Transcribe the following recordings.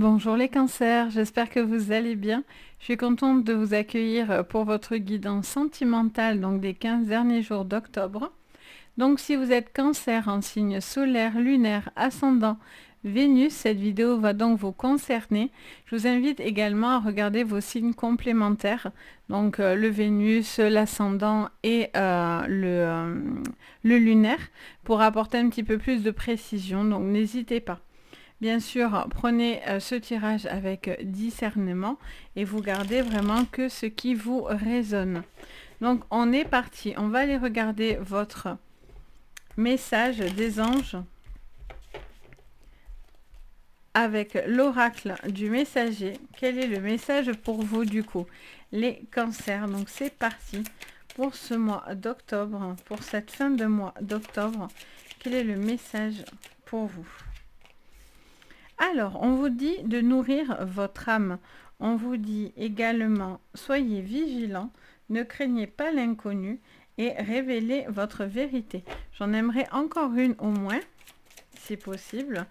Bonjour les cancers, j'espère que vous allez bien. Je suis contente de vous accueillir pour votre guidance sentimentale donc des 15 derniers jours d'octobre. Donc si vous êtes cancer en signe solaire, lunaire, ascendant, Vénus, cette vidéo va donc vous concerner. Je vous invite également à regarder vos signes complémentaires, donc le Vénus, l'ascendant et le lunaire, pour apporter un petit peu plus de précision, donc n'hésitez pas. Bien sûr, prenez ce tirage avec discernement et vous gardez vraiment que ce qui vous résonne. Donc, on est parti. On va aller regarder votre message des anges avec l'oracle du messager. Quel est le message pour vous du coup, les cancers? Donc, c'est parti pour ce mois d'octobre, pour cette fin de mois d'octobre. Quel est le message pour vous? Alors, on vous dit de nourrir votre âme. On vous dit également, soyez vigilants, ne craignez pas l'inconnu et révélez votre vérité. J'en aimerais encore une au moins, si possible.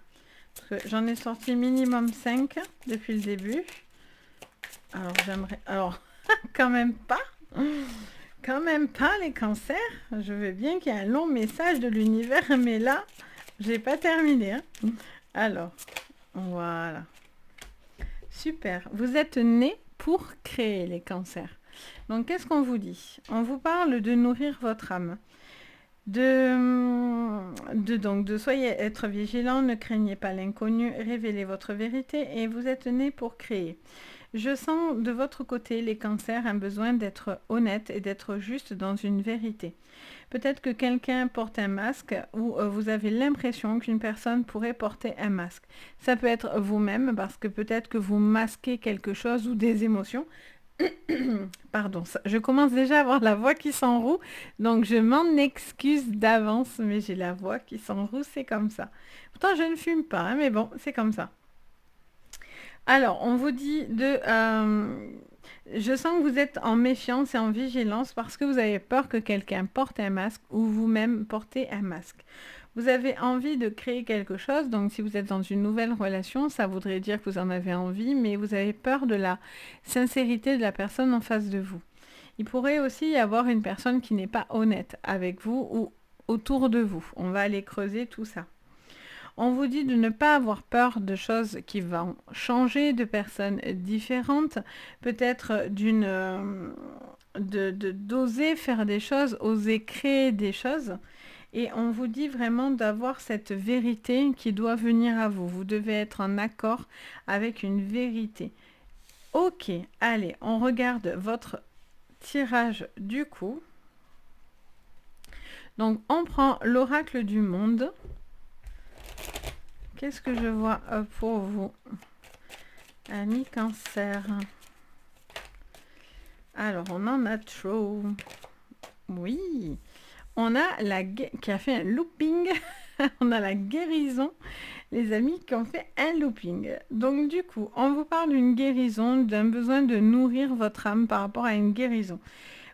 Parce que j'en ai sorti minimum 5 depuis le début. Alors, j'aimerais... Alors, quand même pas. Quand même pas les cancers. Je veux bien qu'il y ait un long message de l'univers, mais là, j'ai pas terminé. Hein. Alors... Voilà. Super. Vous êtes nés pour créer les cancers. Donc, qu'est-ce qu'on vous dit? On vous parle de nourrir votre âme. Donc, soyez être vigilant, ne craignez pas l'inconnu, révélez votre vérité et vous êtes nés pour créer. Je sens de votre côté, les cancers, un besoin d'être honnête et d'être juste dans une vérité. Peut-être que quelqu'un porte un masque ou vous avez l'impression qu'une personne pourrait porter un masque. Ça peut être vous-même parce que peut-être que vous masquez quelque chose ou des émotions. Pardon, je commence déjà à avoir la voix qui s'enroue, donc je m'en excuse d'avance, mais j'ai la voix qui s'enroue, c'est comme ça. Pourtant, je ne fume pas, hein, mais bon, c'est comme ça. Alors, on vous dit de... je sens que vous êtes en méfiance et en vigilance parce que vous avez peur que quelqu'un porte un masque ou vous-même portez un masque. Vous avez envie de créer quelque chose, donc si vous êtes dans une nouvelle relation, ça voudrait dire que vous en avez envie, mais vous avez peur de la sincérité de la personne en face de vous. Il pourrait aussi y avoir une personne qui n'est pas honnête avec vous ou autour de vous. On va aller creuser tout ça. On vous dit de ne pas avoir peur de choses qui vont changer, de personnes différentes, peut-être d'oser faire des choses, oser créer des choses. Et on vous dit vraiment d'avoir cette vérité qui doit venir à vous. Vous devez être en accord avec une vérité. Ok, allez, on regarde votre tirage du coup. Donc, on prend l'oracle du monde. Qu'est-ce que je vois pour vous, Amis Cancer? Alors, on en a trop. Oui. On a qui a fait un looping. On a la guérison. Les amis qui ont fait un looping. Donc, du coup, on vous parle d'une guérison, d'un besoin de nourrir votre âme par rapport à une guérison.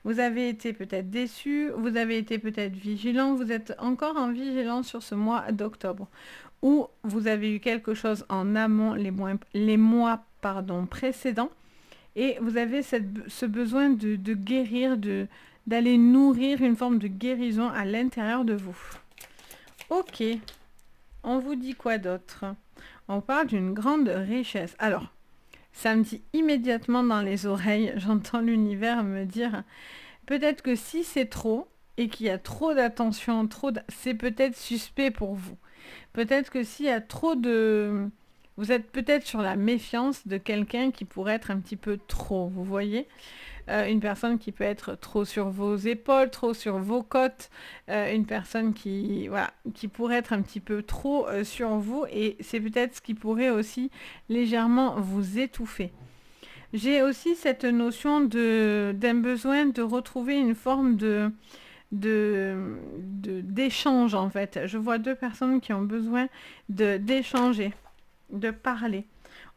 Vous avez été peut-être déçu, vous avez été peut-être vigilant, vous êtes encore en vigilance sur ce mois d'octobre. Ou vous avez eu quelque chose en amont les mois précédents et vous avez ce besoin de guérir, d'aller nourrir une forme de guérison à l'intérieur de vous. Ok, on vous dit quoi d'autre? On parle d'une grande richesse. Alors, ça me dit immédiatement dans les oreilles, j'entends l'univers me dire, peut-être que si c'est trop et qu'il y a trop d'attention, c'est peut-être suspect pour vous. Peut-être que s'il y a trop de... Vous êtes peut-être sur la méfiance de quelqu'un qui pourrait être un petit peu trop, vous voyez, une personne qui peut être trop sur vos épaules, trop sur vos côtes, une personne qui pourrait être un petit peu trop sur vous et c'est peut-être ce qui pourrait aussi légèrement vous étouffer. J'ai aussi cette notion d'un besoin de retrouver une forme d'échange en fait. Je vois deux personnes qui ont besoin d'échanger, de parler.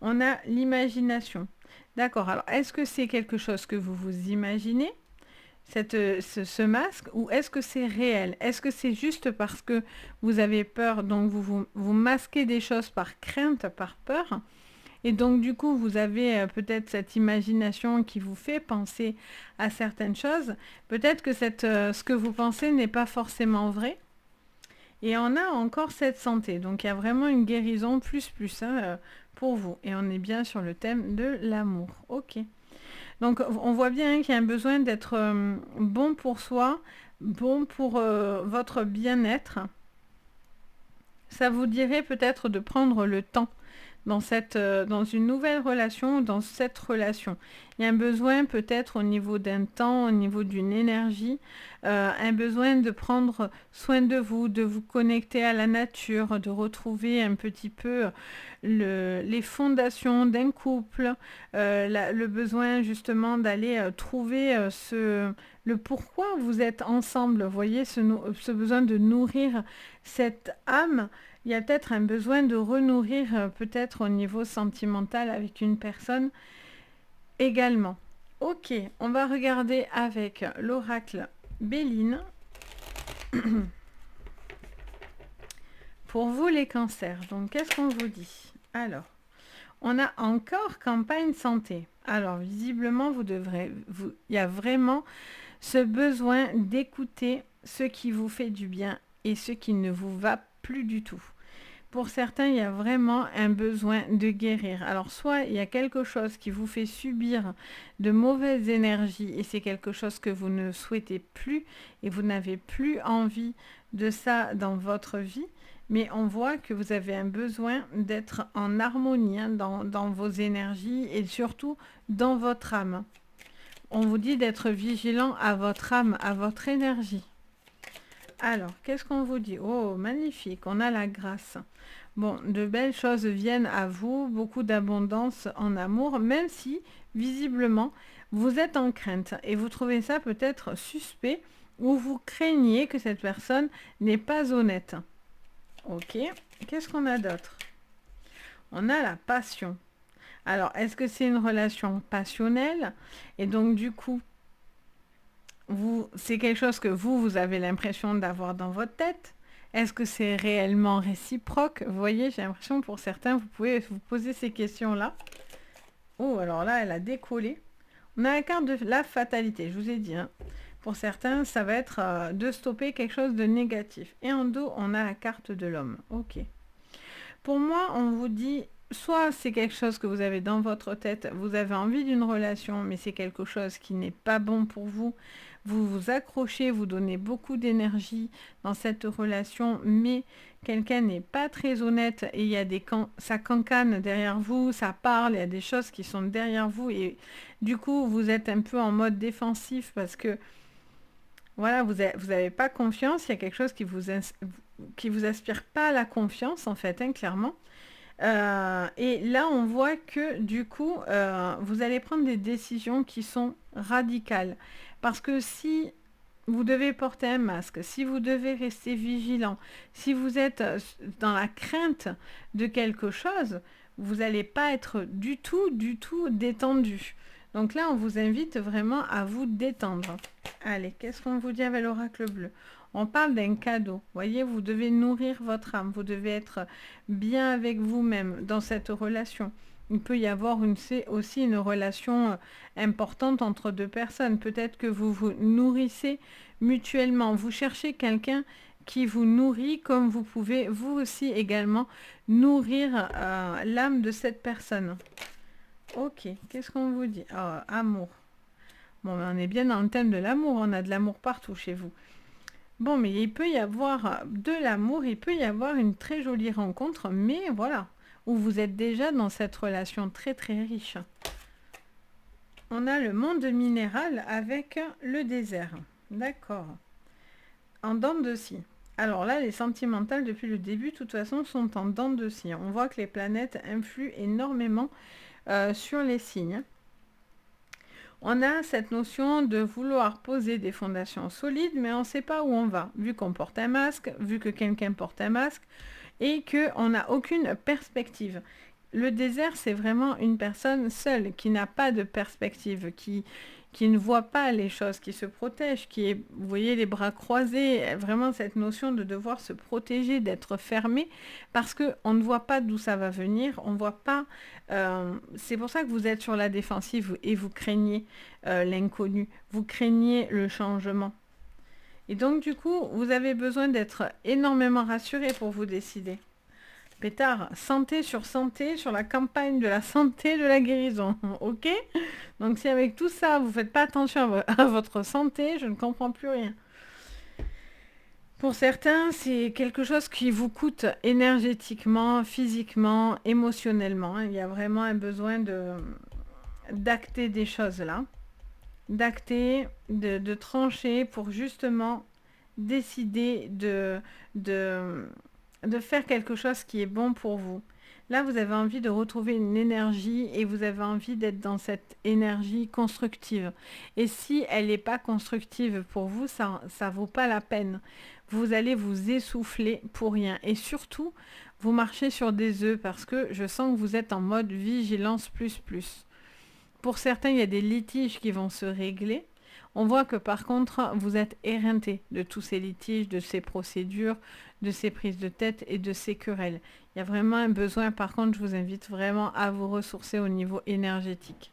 On a l'imagination. D'accord, alors est-ce que c'est quelque chose que vous vous imaginez, ce masque, ou est-ce que c'est réel? Est-ce que c'est juste parce que vous avez peur, donc vous masquez des choses par crainte, par peur, Et donc du coup, vous avez peut-être cette imagination qui vous fait penser à certaines choses. Peut-être que ce que vous pensez n'est pas forcément vrai. Et on a encore cette santé. Donc il y a vraiment une guérison plus hein, pour vous. Et on est bien sur le thème de l'amour. Ok. Donc on voit bien qu'il y a un besoin d'être bon pour soi, bon pour votre bien-être. Ça vous dirait peut-être de prendre le temps dans une nouvelle relation, dans cette relation. Il y a un besoin peut-être au niveau d'un temps, au niveau d'une énergie, un besoin de prendre soin de vous connecter à la nature, de retrouver un petit peu les fondations d'un couple, le besoin justement d'aller trouver le pourquoi vous êtes ensemble. Vous voyez, ce besoin de nourrir cette âme. Il y a peut-être un besoin de renourrir peut-être au niveau sentimental avec une personne également. Ok, on va regarder avec l'oracle Béline. Pour vous les cancers, donc qu'est-ce qu'on vous dit? Alors, on a encore campagne santé. Alors, visiblement, il y a vraiment ce besoin d'écouter ce qui vous fait du bien et ce qui ne vous va plus du tout. Pour certains, il y a vraiment un besoin de guérir. Alors, soit il y a quelque chose qui vous fait subir de mauvaises énergies et c'est quelque chose que vous ne souhaitez plus et vous n'avez plus envie de ça dans votre vie. Mais on voit que vous avez un besoin d'être en harmonie hein, dans vos énergies et surtout dans votre âme. On vous dit d'être vigilant à votre âme, à votre énergie. Alors, qu'est-ce qu'on vous dit? Oh, magnifique, on a la grâce. Bon, de belles choses viennent à vous, beaucoup d'abondance en amour, même si, visiblement, vous êtes en crainte et vous trouvez ça peut-être suspect ou vous craignez que cette personne n'est pas honnête. Ok, qu'est-ce qu'on a d'autre? On a la passion. Alors, est-ce que c'est une relation passionnelle? Et donc, du coup, c'est quelque chose que vous avez l'impression d'avoir dans votre tête? Est-ce que c'est réellement réciproque? Vous voyez, j'ai l'impression pour certains, vous pouvez vous poser ces questions-là. Oh, alors là, elle a décollé. On a la carte de la fatalité, je vous ai dit. Hein. Pour certains, ça va être de stopper quelque chose de négatif. Et en dos, on a la carte de l'homme. Ok. Pour moi, on vous dit, soit c'est quelque chose que vous avez dans votre tête, vous avez envie d'une relation, mais c'est quelque chose qui n'est pas bon pour vous. Vous vous accrochez, vous donnez beaucoup d'énergie dans cette relation, mais quelqu'un n'est pas très honnête et il y a ça cancane derrière vous, ça parle, il y a des choses qui sont derrière vous et du coup vous êtes un peu en mode défensif parce que voilà, vous n'avez pas confiance, il y a quelque chose qui vous aspire pas à la confiance en fait, hein, clairement. Et là, on voit que du coup, vous allez prendre des décisions qui sont radicales. Parce que si vous devez porter un masque, si vous devez rester vigilant, si vous êtes dans la crainte de quelque chose, vous n'allez pas être du tout détendu. Donc là, on vous invite vraiment à vous détendre. Allez, qu'est-ce qu'on vous dit avec l'oracle bleu? On parle d'un cadeau. Vous voyez, vous devez nourrir votre âme. Vous devez être bien avec vous-même dans cette relation. Il peut y avoir aussi une relation importante entre deux personnes. Peut-être que vous vous nourrissez mutuellement. Vous cherchez quelqu'un qui vous nourrit comme vous pouvez, vous aussi également, nourrir l'âme de cette personne. Ok, qu'est-ce qu'on vous dit? Oh, amour. Bon, on est bien dans le thème de l'amour. On a de l'amour partout chez vous. Bon, mais il peut y avoir de l'amour, il peut y avoir une très jolie rencontre, mais voilà, où vous êtes déjà dans cette relation très très riche. On a le monde minéral avec le désert. D'accord. En dents de scie. Alors là, les sentimentales, depuis le début, de toute façon, sont en dents de scie. On voit que les planètes influent énormément sur les signes. On a cette notion de vouloir poser des fondations solides, mais on ne sait pas où on va, vu qu'on porte un masque, vu que quelqu'un porte un masque, et qu'on n'a aucune perspective. Le désert, c'est vraiment une personne seule, qui n'a pas de perspective, qui ne voit pas les choses, qui se protège, qui est, vous voyez, les bras croisés, vraiment cette notion de devoir se protéger, d'être fermé, parce qu'on ne voit pas d'où ça va venir, on ne voit pas... c'est pour ça que vous êtes sur la défensive et vous craignez l'inconnu, vous craignez le changement. Et donc, du coup, vous avez besoin d'être énormément rassuré pour vous décider. Pétard, santé, sur la campagne de la santé, de la guérison, ok? Donc si avec tout ça, vous ne faites pas attention à votre santé, je ne comprends plus rien. Pour certains, c'est quelque chose qui vous coûte énergétiquement, physiquement, émotionnellement. Il y a vraiment un besoin d'acter des choses là. D'acter, de trancher pour justement décider de faire quelque chose qui est bon pour vous. Là, vous avez envie de retrouver une énergie et vous avez envie d'être dans cette énergie constructive. Et si elle n'est pas constructive pour vous, ça ne vaut pas la peine. Vous allez vous essouffler pour rien. Et surtout, vous marchez sur des œufs parce que je sens que vous êtes en mode vigilance plus plus. Pour certains, il y a des litiges qui vont se régler. On voit que par contre, vous êtes éreinté de tous ces litiges, de ces procédures, de ces prises de tête et de ces querelles. Il y a vraiment un besoin, par contre, je vous invite vraiment à vous ressourcer au niveau énergétique.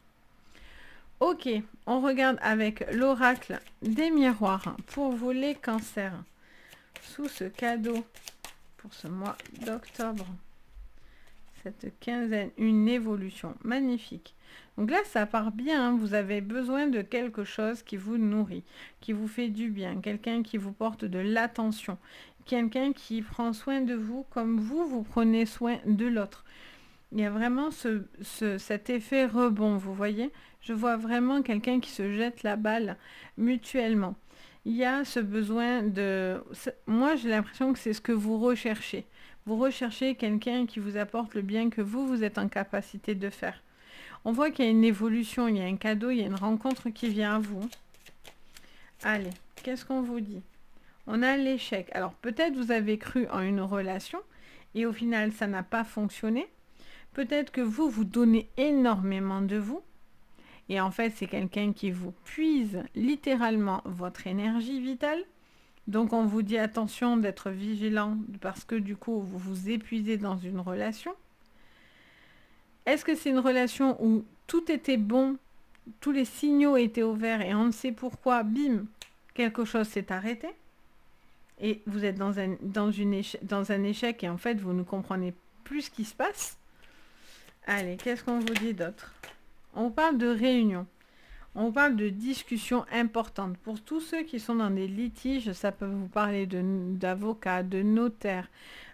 Ok, on regarde avec l'oracle des miroirs pour vous les cancers. Sous ce cadeau pour ce mois d'octobre. Cette quinzaine, une évolution magnifique. Donc là, ça part bien, hein. Vous avez besoin de quelque chose qui vous nourrit, qui vous fait du bien, quelqu'un qui vous porte de l'attention, quelqu'un qui prend soin de vous comme vous prenez soin de l'autre. Il y a vraiment cet effet rebond, vous voyez. Je vois vraiment quelqu'un qui se jette la balle mutuellement. Il y a ce besoin de... Moi, j'ai l'impression que c'est ce que vous recherchez. Vous recherchez quelqu'un qui vous apporte le bien que vous êtes en capacité de faire. On voit qu'il y a une évolution, il y a un cadeau, il y a une rencontre qui vient à vous. Allez, qu'est-ce qu'on vous dit? On a l'échec. Alors, peut-être vous avez cru en une relation et au final, ça n'a pas fonctionné. Peut-être que vous donnez énormément de vous. Et en fait, c'est quelqu'un qui vous puise littéralement votre énergie vitale. Donc, on vous dit attention d'être vigilant parce que du coup, vous vous épuisez dans une relation. Est-ce que c'est une relation où tout était bon, tous les signaux étaient ouverts et on ne sait pourquoi, bim, quelque chose s'est arrêté et vous êtes dans un échec et en fait, vous ne comprenez plus ce qui se passe? Allez, qu'est-ce qu'on vous dit d'autre? On parle de réunion. On parle de discussions importantes. Pour tous ceux qui sont dans des litiges, ça peut vous parler d'avocats, de notaires,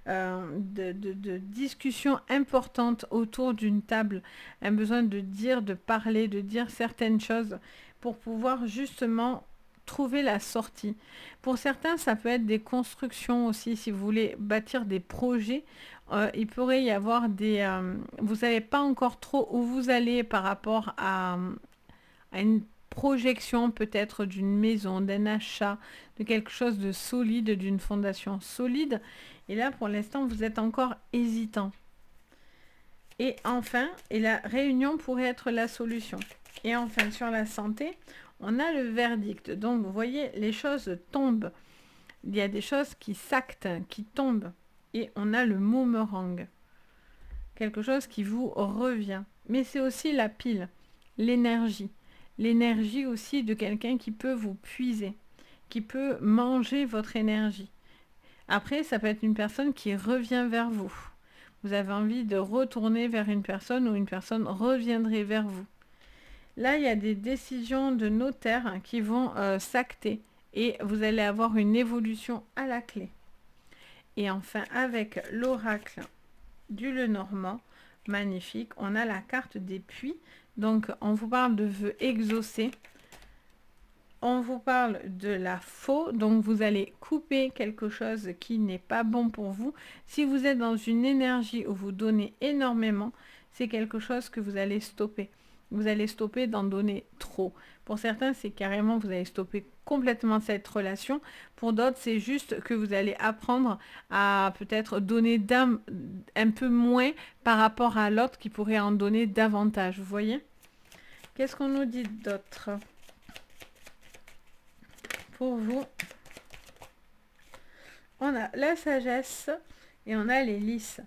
de discussions importantes autour d'une table. Un besoin de dire, de parler, de dire certaines choses pour pouvoir justement trouver la sortie. Pour certains, ça peut être des constructions aussi, si vous voulez bâtir des projets. Il pourrait y avoir des... vous savez pas encore trop où vous allez par rapport à une projection peut-être d'une maison, d'un achat, de quelque chose de solide, d'une fondation solide. Et là, pour l'instant, vous êtes encore hésitant. Et enfin, et la réunion pourrait être la solution. Et enfin, sur la santé, on a le verdict. Donc, vous voyez, les choses tombent. Il y a des choses qui s'actent, qui tombent. Et on a le boomerang. Quelque chose qui vous revient. Mais c'est aussi la pile, l'énergie. L'énergie aussi de quelqu'un qui peut vous puiser, qui peut manger votre énergie. Après, ça peut être une personne qui revient vers vous. Vous avez envie de retourner vers une personne ou une personne reviendrait vers vous. Là, il y a des décisions de notaire qui vont s'acter et vous allez avoir une évolution à la clé. Et enfin, avec l'oracle du Lenormand, magnifique, on a la carte des puits. Donc, on vous parle de vœux exaucés. On vous parle de la faux. Donc, vous allez couper quelque chose qui n'est pas bon pour vous. Si vous êtes dans une énergie où vous donnez énormément, c'est quelque chose que vous allez stopper. Vous allez stopper d'en donner trop. Pour certains, c'est carrément, vous allez stopper complètement cette relation. Pour d'autres, c'est juste que vous allez apprendre à peut-être donner un peu moins par rapport à l'autre qui pourrait en donner davantage. Vous voyez? Qu'est-ce qu'on nous dit d'autre? pour vous, on a la sagesse et on a les lys.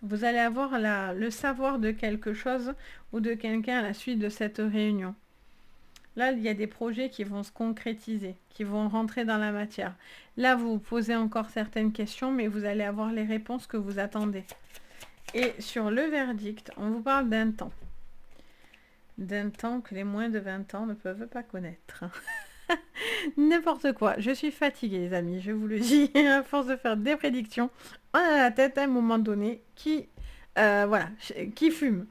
Vous allez avoir le savoir de quelque chose ou de quelqu'un à la suite de cette réunion. Là, il y a des projets qui vont se concrétiser, qui vont rentrer dans la matière. Là, vous vous posez encore certaines questions, mais vous allez avoir les réponses que vous attendez. Et sur le verdict, on vous parle d'un temps. D'un temps que les moins de 20 ans ne peuvent pas connaître. N'importe quoi. Je suis fatiguée, les amis, je vous le dis. À force de faire des prédictions, on a la tête à un moment donné qui, voilà, qui fume.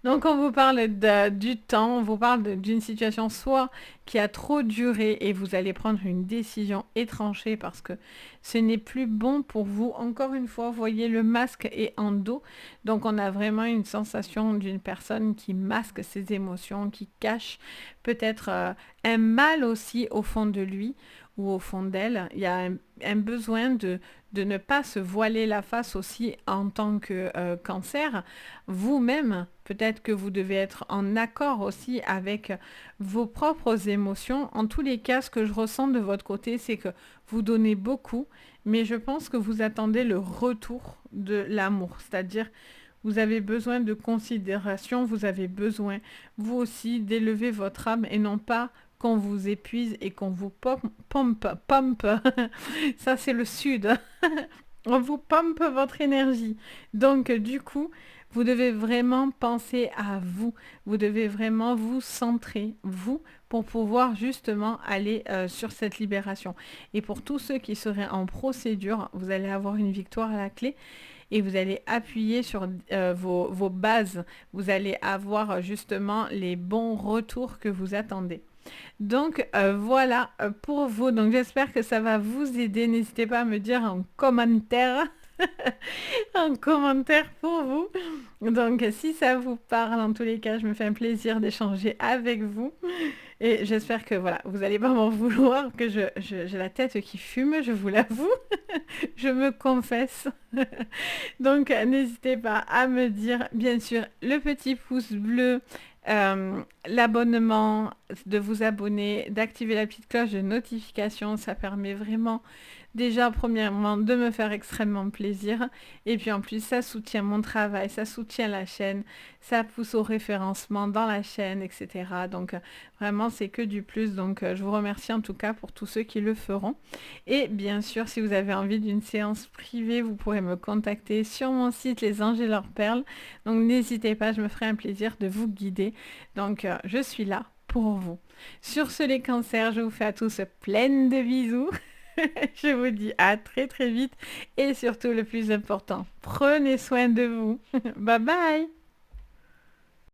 Donc on vous parle du temps, on vous parle d'une situation soit qui a trop duré et vous allez prendre une décision étranchée parce que ce n'est plus bon pour vous. Encore une fois, vous voyez, le masque est en dos. Donc on a vraiment une sensation d'une personne qui masque ses émotions, qui cache peut-être un mal aussi au fond de lui ou au fond d'elle. Il y a un besoin de ne pas se voiler la face aussi en tant que cancer. Vous-même, peut-être que vous devez être en accord aussi avec vos propres émotions. En tous les cas, ce que je ressens de votre côté, c'est que vous donnez beaucoup, mais je pense que vous attendez le retour de l'amour. C'est-à-dire, vous avez besoin de considération, vous avez besoin, vous aussi, d'élever votre âme et non pas qu'on vous épuise et qu'on vous pompe. Ça, c'est le sud. On vous pompe votre énergie. Donc, du coup, vous devez vraiment penser à vous. Vous devez vraiment vous centrer, vous, pour pouvoir justement aller sur cette libération. Et pour tous ceux qui seraient en procédure, vous allez avoir une victoire à la clé. Et vous allez appuyer sur vos bases. Vous allez avoir justement les bons retours que vous attendez. Donc voilà pour vous. Donc j'espère que ça va vous aider. N'hésitez pas à me dire en commentaire. Un commentaire pour vous. Donc si ça vous parle, en tous les cas, je me fais un plaisir d'échanger avec vous. Et j'espère que voilà, vous n'allez pas m'en vouloir, que j'ai la tête qui fume, je vous l'avoue. Je me confesse. Donc n'hésitez pas à me dire, bien sûr, le petit pouce bleu, l'abonnement, de vous abonner, d'activer la petite cloche de notification. Ça permet vraiment déjà, premièrement, de me faire extrêmement plaisir. Et puis en plus, ça soutient mon travail, ça soutient la chaîne, ça pousse au référencement dans la chaîne, etc. Donc vraiment, c'est que du plus. Donc je vous remercie en tout cas pour tous ceux qui le feront. Et bien sûr, si vous avez envie d'une séance privée, vous pourrez me contacter sur mon site Les Anges et leurs perles. Donc n'hésitez pas, je me ferai un plaisir de vous guider. Donc je suis là pour vous. Sur ce, les cancers, je vous fais à tous plein de bisous. Je vous dis à très très vite et surtout le plus important, prenez soin de vous. Bye bye.